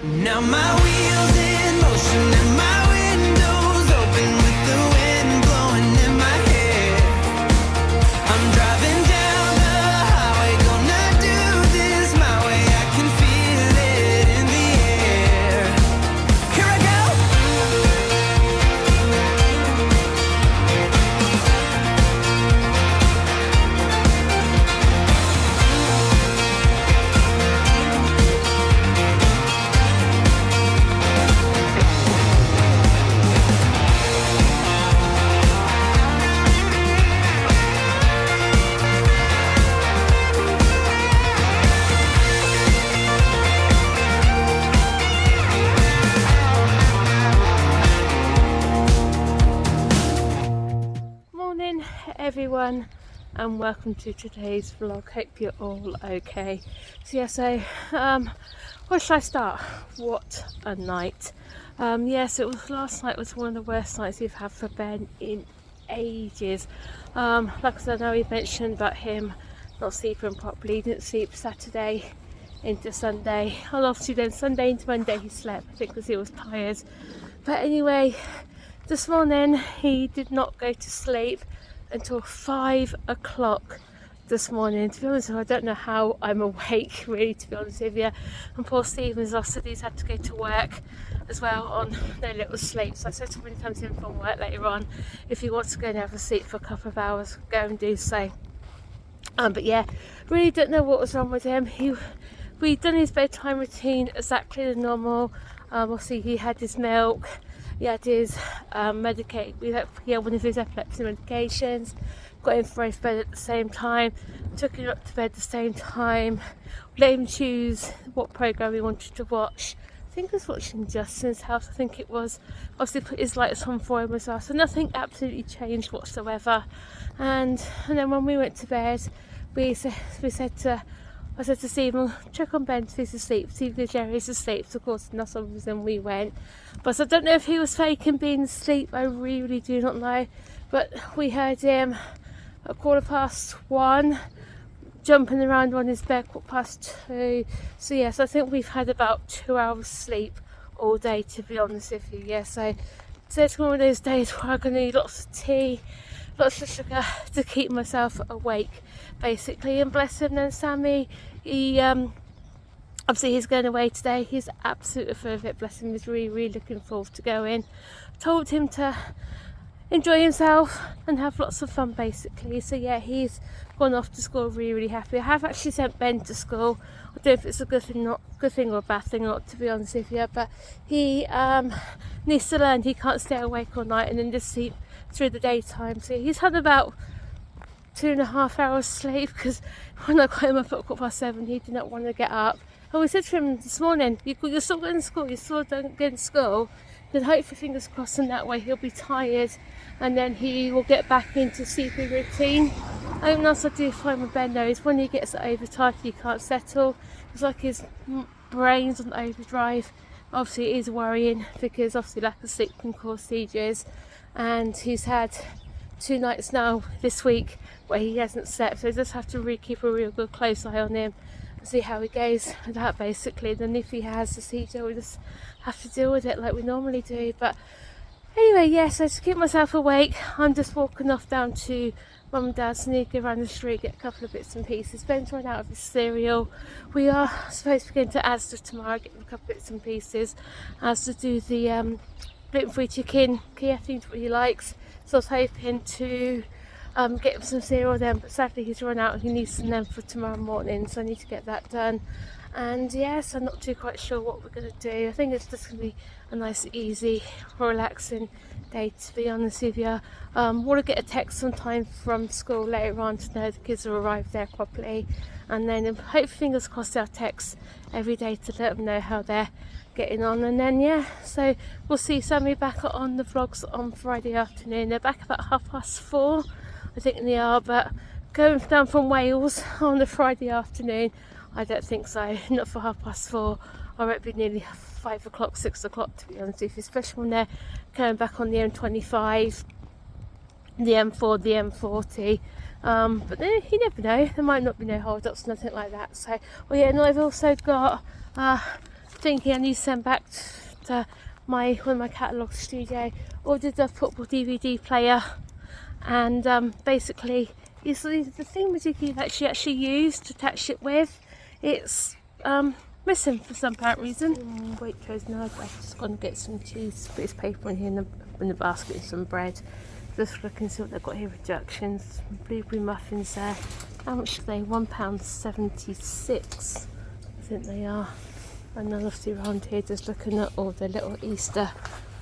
Now my wheels in motion and my windows open with the wind blowing in my hair. I'm driving down the highway, gonna do this my way. I can feel it in the air. Here I go. Morning everyone and welcome to today's vlog. Hope you're all okay. So where should I start? What a night. Yes, it was last night was one of the worst nights we've had for Ben in ages. Like I said, I know we mentioned about him not sleeping properly. He didn't sleep Saturday into Sunday, and obviously then Sunday into Monday he slept, I think because he was tired. But anyway, this morning he did not go to sleep until 5 o'clock this morning. To be honest, I don't know how I'm awake, really, to be honest with you. And poor Stephen's also he's had to go to work as well on no little sleep. So I said to him when he comes in from work later on, if he wants to go and have a sleep for a couple of hours, go and do so. But yeah, really don't know what was wrong with him. We'd done his bedtime routine exactly as normal. Obviously he had his milk. He had his one of his epilepsy medications, got him for his bed at the same time, took him up to bed at the same time, let him choose what programme he wanted to watch. I think I was watching Justin's House, I think it was. Obviously put his lights on for him as well, so nothing absolutely changed whatsoever. And then when we went to bed, I said to Stephen, check on Ben if he's asleep, see if Jerry's asleep. So of course that's the reason we went. But I don't know if he was faking being asleep, I really do not know. But we heard him at 1:15, jumping around on his bed 2:15. So yes, I think we've had about 2 hours sleep all day, to be honest with you. Yeah, so it's one of those days where I'm going to need lots of tea, lots of sugar to keep myself awake, basically. And bless him, then Sammy, he obviously he's going away today. He's absolutely full of it, bless him. He's really looking forward to going. Told him to enjoy himself and have lots of fun, basically. So yeah, he's gone off to school really happy. I have actually sent Ben to school. I don't know if it's a good thing or a bad thing, not to be honest with you, but he needs to learn he can't stay awake all night and then just sleep through the daytime. So he's had about 2.5 hours sleep, because when I got him up at 7:15 he did not want to get up. And we said to him this morning, you're still going to school, you still don't get to school, then hopefully, fingers crossed, and that way he'll be tired and then he will get back into sleeping routine. And else I do find with Ben though is when he gets overtired he can't settle. It's like his brain's on overdrive. Obviously it is worrying, because obviously lack of sleep can cause seizures, and he's had 2 nights now this week where he hasn't slept, so I just have to really keep a real good close eye on him and see how he goes with that, basically. Then if he has a seizure, we just have to deal with it like we normally do. But anyway, yeah, so to keep myself awake, I'm just walking off down to Mum and Dad's, and go around the street, get a couple of bits and pieces. Ben's run out of his cereal. We are supposed to be going to Asda tomorrow, getting a couple of bits and pieces. Asda do the gluten-free chicken, I think what he likes. So I was hoping to get him some cereal then, but sadly he's run out and he needs some then for tomorrow morning, so I need to get that done. And yes, I'm not too quite sure what we're going to do. I think it's just going to be a nice, easy, relaxing day, to be honest with you. Want to get a text sometime from school later on to know the kids have arrived there properly, and then hopefully, fingers crossed, I'll text every day to let them know how they're getting on. And then yeah, so we'll see Sammy back on the vlogs on Friday afternoon. They're back about 4:30, I think they are, but going down from Wales on the Friday afternoon, I don't think so, not for 4:30. I won't be nearly 5 o'clock, 6 o'clock, to be honest with you, especially when they're coming back on the M25, the M4, the M40. But then you never know, there might not be no hold ups, nothing like that. So, well, yeah, and I've also got thinking I need to send back to one of my catalogue studio. Ordered a football DVD player, and basically it's the thing with you can actually use to attach it with. It's missing for some apparent reason. Waitrose, now I've just gone and get some cheese, bits of paper in here in the basket and some bread. Just looking to see what they've got here. Rejections, blueberry muffins there. How much are they? £1.76 I think they are. And then obviously around here just looking at all the little Easter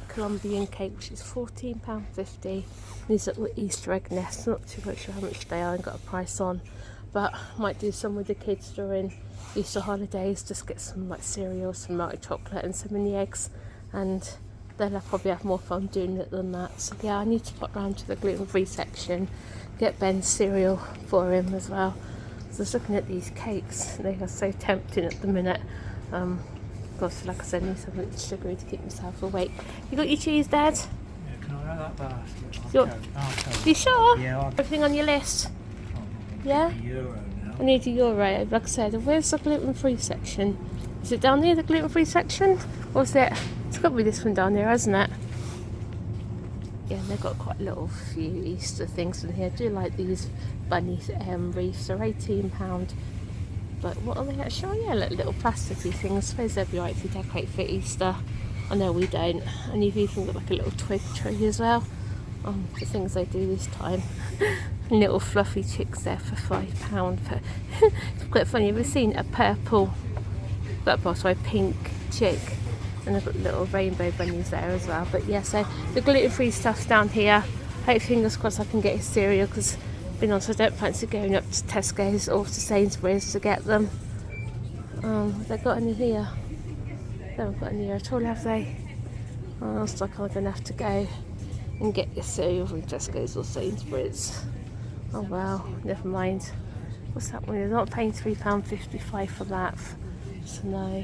Colombian cake, which is £14.50. These little Easter egg nests, not too much sure how much they are and got a price on, but might do some with the kids during Easter holidays. Just get some like cereal, some melted chocolate and some mini eggs, and then I'll probably have more fun doing it than that. So yeah, I need to pop round to the gluten-free section, get Ben's cereal for him as well. So I was looking at these cakes, they are so tempting at the minute. Of course, like I said, I need something sugary to keep myself awake. You got your cheese, Dad? Yeah, can I have that basket? You sure? Yeah, I'll Everything on your list? yeah? Yeah? €1 now. I need a euro. Like I said, where's the gluten-free section? Is it down near the gluten-free section? Or is it? It's got to be this one down there, hasn't it? Yeah, they've got quite a little few Easter things in here. I do like these bunny wreaths. They're £18. But what are they actually? Oh yeah, little plasticky things. I suppose they'd be right if you decorate for Easter. I know we don't. And you've even got like a little twig tree as well. The things they do this time. Little fluffy chicks there for £5. It's quite funny. Have you seen a pink chick? And they've got little rainbow bunnies there as well. But yeah, so the gluten-free stuff's down here. Hope, fingers crossed, I can get his cereal, because being honest, I don't fancy going up to Tesco's or to Sainsbury's to get them. Have they got any here? They haven't got any here at all, have they? Oh, looks like I'm going to have to go and get your cereal from Tesco's or Sainsbury's. Oh well, never mind. What's that one? You're not paying £3.55 for that. So no.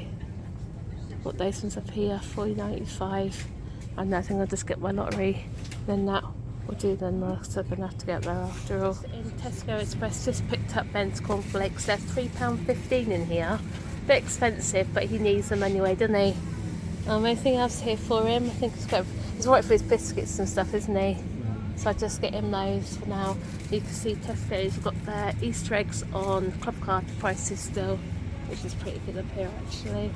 Got those ones up here, £4.95. And I think I'll just get my lottery. Then that will do then. I'm still going to have to get there after all. In Tesco Express, just picked up Ben's cornflakes. They're £3.15 in here. Bit expensive, but he needs them anyway, doesn't he? Anything else here for him? I think he's right for his biscuits and stuff, isn't he? So I just get him those for now. You can see Tesco's got their Easter eggs on club card prices still, which is pretty good up here actually.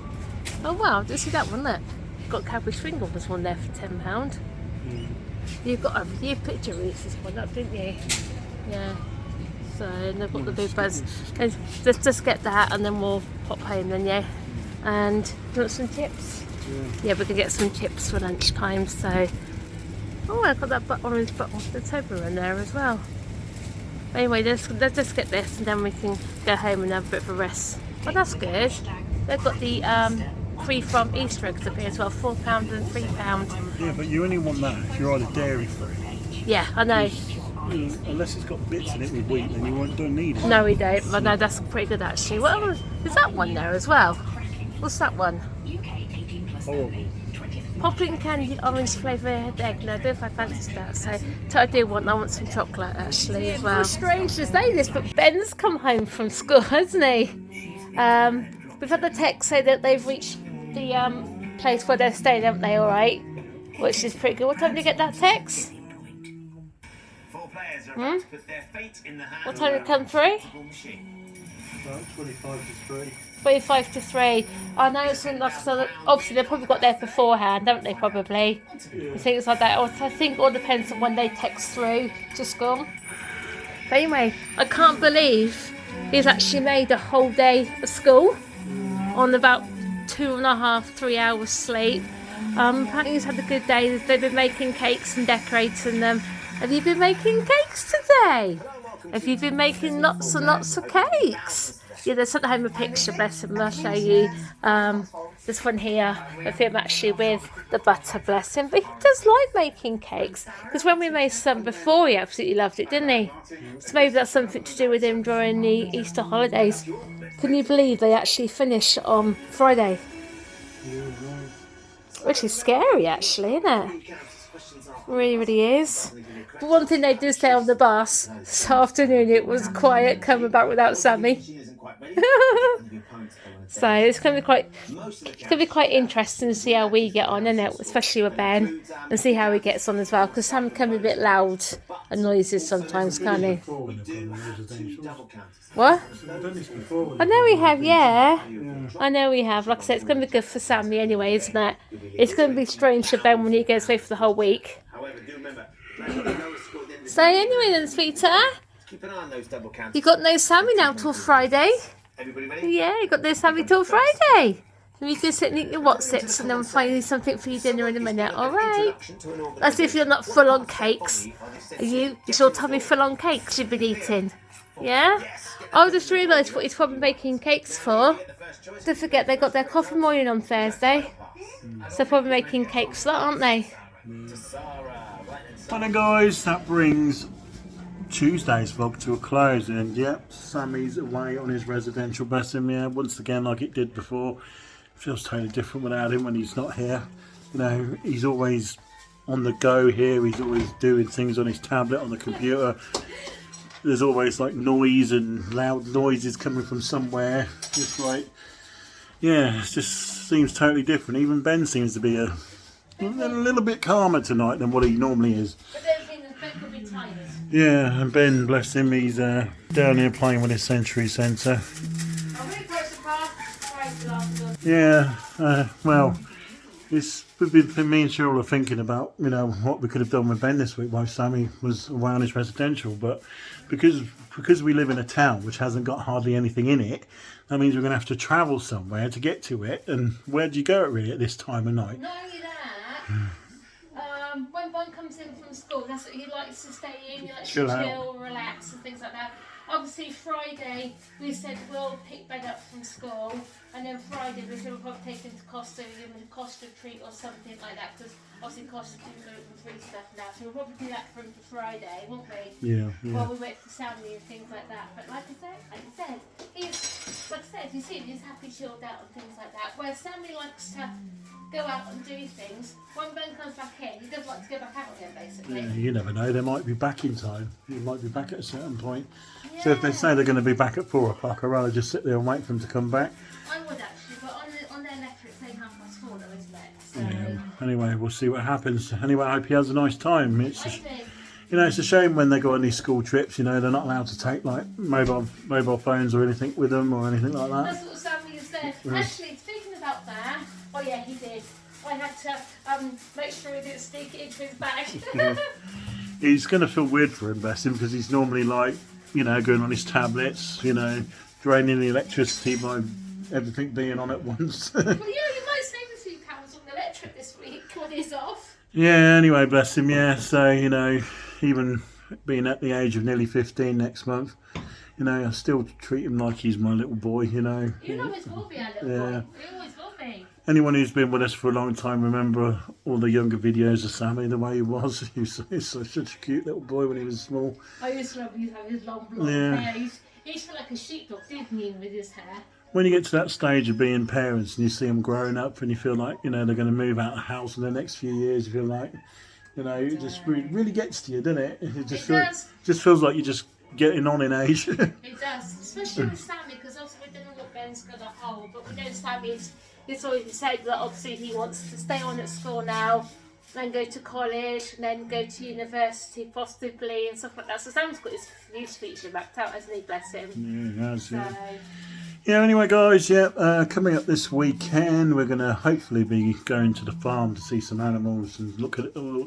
Oh wow, did you see that one? Look, got Cadbury Swingles one there for £10. You picked your Reese's one up, didn't you? Yeah. So they've got the big buzz. And just get that, and then we'll pop home then, yeah. And you want some chips? Yeah, we can get some chips for lunchtime. So, oh, I've got that orange bottle of the Toblerone there as well. Anyway, let's just get this, and then we can go home and have a bit of a rest. Oh, that's good. They've got the free from Easter eggs up here as well, £4 and £3. Yeah, but you only want that if you're either dairy free. Yeah, I know. Unless it's got bits in it with wheat, then you don't need it. No, we don't. But no, that's pretty good actually. What else? Is that one there as well? What's that one? Horrible. Popping candy orange flavoured egg. No, I don't know if I fancy that. So I want some chocolate actually as well. It's strange to say this, but Ben's come home from school, hasn't he? We've had the text say that they've reached the place where they're staying, haven't they? All right, which is pretty good. What time did you get that text? What time did it come through? 25 to 3. I know it's enough, so obviously they've probably got there beforehand, haven't they? Probably. I think it's like that. I think it all depends on when they text through to school. But anyway, I can't believe he's actually made a whole day of school on about 2.5-3 hours sleep. Apparently he's had a good day. They've been making cakes and decorating them. Have you been making cakes today? Have you been making lots and lots of cakes? Yeah, they sent home a picture, bless him. I'll show you this one here of him actually with the butter, bless him. But he does like making cakes, because when we made some before, he absolutely loved it, didn't he? So maybe that's something to do with him during the Easter holidays. Can you believe they actually finish on Friday? Which is scary actually, isn't it? Really, really is. But one thing they did say on the bus this afternoon, it was quiet coming back without Sammy. So it's going to be quite interesting to see how we get on, isn't it? Especially with Ben, and see how he gets on as well. Because Sam can be a bit loud and noisy sometimes, can't he? What? I know we have, yeah. I know we have. Like I said, it's going to be good for Sammy anyway, isn't it? It's going to be strange for Ben when he goes away for the whole week. So anyway then, sweetheart, you got no Sammy now till Friday. Yeah, you got no Sammy till Friday. And you can sit and eat your Wotsits and then find something for your dinner in a minute. Alright. As if you're not full on cakes. Are you? Is your tummy full on cakes you've been eating? Yeah? I just realised what he's probably making cakes for. Don't forget they got their coffee morning on Thursday. So they're probably making cakes for that, aren't they? Well then guys, that brings Tuesday's vlog to a close, and yep, Sammy's away on his residential blessing. Yeah, once again, like it did before, it feels totally different without him when he's not here. You know, he's always on the go here, he's always doing things on his tablet, on the computer. There's always like noise and loud noises coming from somewhere. Just like, yeah, it just seems totally different. Even Ben seems to be a little bit calmer tonight than what he normally is. But then Ben could be tired. Yeah, and Ben, bless him, he's down here playing with his Century Centre. Yeah, well, we've been, me and Cheryl are thinking about, you know, what we could have done with Ben this week while Sammy was away on his residential, but because we live in a town which hasn't got hardly anything in it, that means we're going to have to travel somewhere to get to it, and where do you go really at this time of night? Not only that, when one comes in from school, that's what he likes to stay in, he likes Chill to out. chill, relax and things like that. Obviously Friday we said we'll pick Ben up from school, and then Friday we said we'll probably take him to Costa, give him a Costa treat or something like that, because obviously Costa do gluten-free stuff now, so we'll probably do that for him for Friday, won't we? Yeah. While we wait for Sammy and things like that. But like I said, you see, he's happy, chilled out and things like that. Where Sammy likes to go out and do things, when Ben comes back in, he doesn't like to go back out again, basically. Yeah, you never know, they might be back in time. You might be back at a certain point. Yeah. So if they say they're going to be back at 4 o'clock, I'd rather just sit there and wait for them to come back. I would actually, but on their letter it's saying 4:30 though, isn't it? So, yeah. Anyway, we'll see what happens. Anyway, I hope he has a nice time. You know, it's a shame when they go on these school trips, you know, they're not allowed to take like mobile phones or anything with them or anything like that. That's what Sammy has said. Actually, speaking about that, oh yeah, he did. I had to make sure he didn't sneak it into his bag. Yeah. He's going to feel weird for him, bless him, because he's normally like, you know, going on his tablets, you know, draining the electricity by everything being on at once. Well, yeah, you might save a few pounds on the electric this week when he's off. Yeah, anyway, bless him, yeah. So, you know, even being at the age of nearly 15 next month, you know, I still treat him like he's my little boy, you know. You always will be a little boy. You always will be. Anyone who's been with us for a long time remember all the younger videos of Sammy, the way he was. He was such a cute little boy when he was small. I used to love him having his long blonde hair. He used to feel like a sheepdog, didn't he, with his hair? When you get to that stage of being parents and you see them growing up and you feel like, you know, they're going to move out of the house in the next few years, you feel like, you know, it just really gets to you, doesn't it? It just feels like you're just getting on in age. It does, especially with Sammy, because obviously we don't know what Ben's going to hold, but we know Sammy's always said that obviously he wants to stay on at school now, then go to college, and then go to university possibly and stuff like that. So Sam's got his youth feature mapped out, hasn't he? Bless him. Yeah, he has, yeah, anyway guys, coming up this weekend we're going to hopefully be going to the farm to see some animals and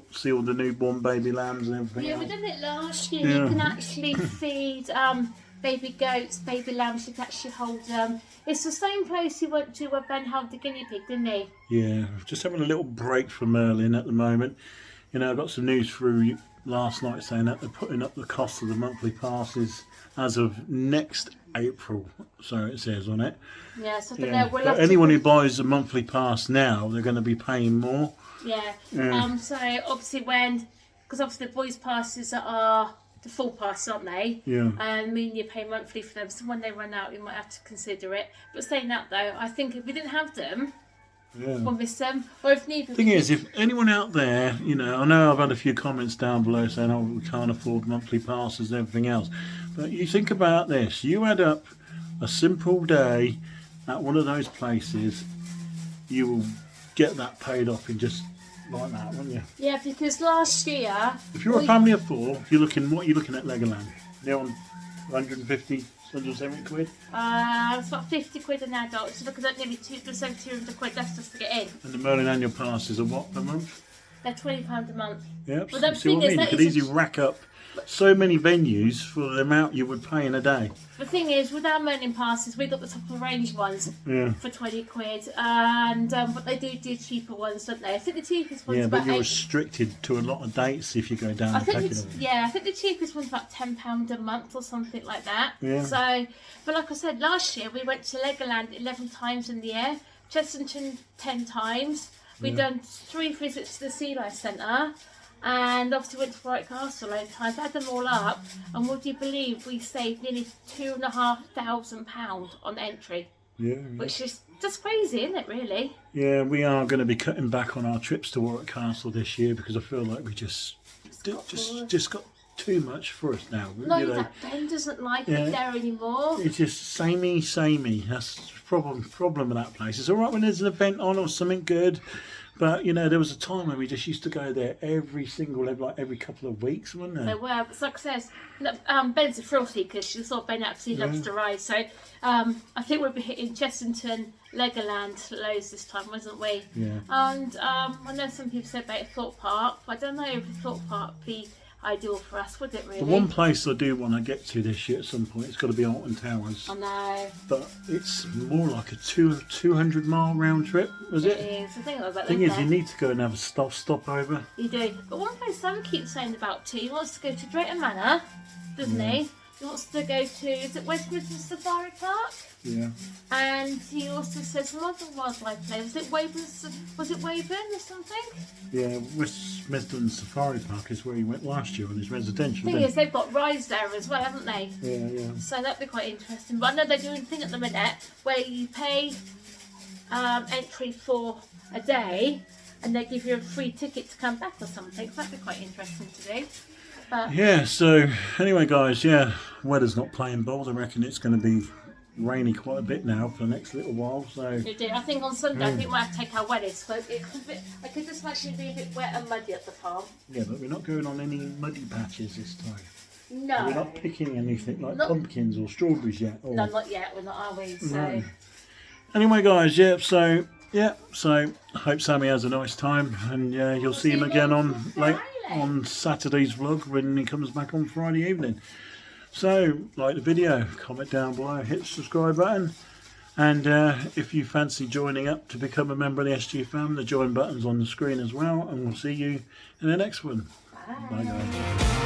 see all the newborn baby lambs and everything. Yeah, we did it last year. You can actually feed baby goats, baby lambs, you can actually hold them. It's the same place he went to where Ben held the guinea pig, didn't he? Yeah, just having a little break from Merlin at the moment. You know, I got some news through last night saying that they're putting up the cost of the monthly passes as of next April, so it says on it. Yeah, so I don't know. But anyone who buys a monthly pass now, they're going to be paying more. Yeah. So obviously because obviously the boys' passes are the full pass, aren't they? Yeah. And mean you pay monthly for them, so when they run out, you might have to consider it. But saying that though, I think if we didn't have them, we'll miss them. Or if needed. Thing is, if anyone out there, you know, I know I've had a few comments down below saying, oh, we can't afford monthly passes and everything else. But you think about this, you add up a simple day at one of those places, you will get that paid off in just like that, won't you? Yeah, because last year... If you're a family of 4, what are you looking at Legoland? They're on 150, 170 quid? It's about 50 quid an adult, so looking at nearly 200 quid, that's just to get in. And the Merlin annual passes are what per month? They're £20 a month. Yep. Well, the See what I thing mean? is, You that could is easily rack up so many venues for the amount you would pay in a day. The thing is, with our Merlin passes, we got the top of the range ones Yeah. for 20 quid, and but they do cheaper ones, don't they? I think the cheapest one's Yeah, about but you're 8. restricted to a lot of dates if you go down I the think pecking order. I think the cheapest one's about £10 a month or something like that. Yeah. So, but like I said, last year we went to Legoland 11 times in the year, Chessington 10 times. We'd done 3 visits to the Sea Life Centre, and obviously went to Bright Castle a load of times. Add them all up, and would you believe we saved nearly £2,500 on entry, Yeah. which is just crazy, isn't it? Really? Yeah, we are going to be cutting back on our trips to Warwick Castle this year because I feel like we just got too much for us now. No, you know, that Ben doesn't like Yeah. it there anymore. it's just samey. That's the problem with that place. It's all right when there's an event on or something good, but you know there was a time when we just used to go there every couple of weeks, wasn't So there? well, but like I says, Ben's a thrill seeker. She saw Ben absolutely loves to ride. So I think we'll be hitting Chessington, Legoland loads this time, wasn't we? Yeah. And I know some people said about Thorpe Park, but I don't know if Thorpe Park would be ideal for us, would it really? The one place I do want to get to this year at some point, it's got to be Alton Towers, I know. but it's more like a 200-mile round trip, was It it? is. I think like that. The thing is, isn't you it? need to go and have a stop over. You do. But one place Sam keeps saying about too, he wants to go to Drayton Manor, doesn't he? He wants to go to, is it Westminster Safari Park? Yeah. And he also says some other wildlife play. Was it Weyburn or something? Yeah, Westminster Safari Park is where he went last year on his residential. The thing didn't is, they've got rides there as well, haven't they? he? Yeah. So that'd be quite interesting. But I know they're doing a thing at the minute where you pay entry for a day and they give you a free ticket to come back or something. So that'd be quite interesting to do. But Yeah, so anyway, guys, weather's not playing ball. I reckon it's going to be rainy quite a bit now for the next little while. So you do. I think on Sunday, I think we might have to take our wettest. But I could just imagine it be a bit wet and muddy at the farm. yeah, but we're not going on any muddy patches this time. No. We're not picking anything like Not- pumpkins or strawberries yet. Or... No, not yet. We're not, are we? So. No. Anyway, guys, so I hope Sammy has a nice time, and you'll see him again on Saturday's vlog when he comes back on Friday evening. So, like the video, comment down below, hit the subscribe button, and if you fancy joining up to become a member of the SGFAM, the join button's on the screen as well, and we'll see you in the next one. Bye guys.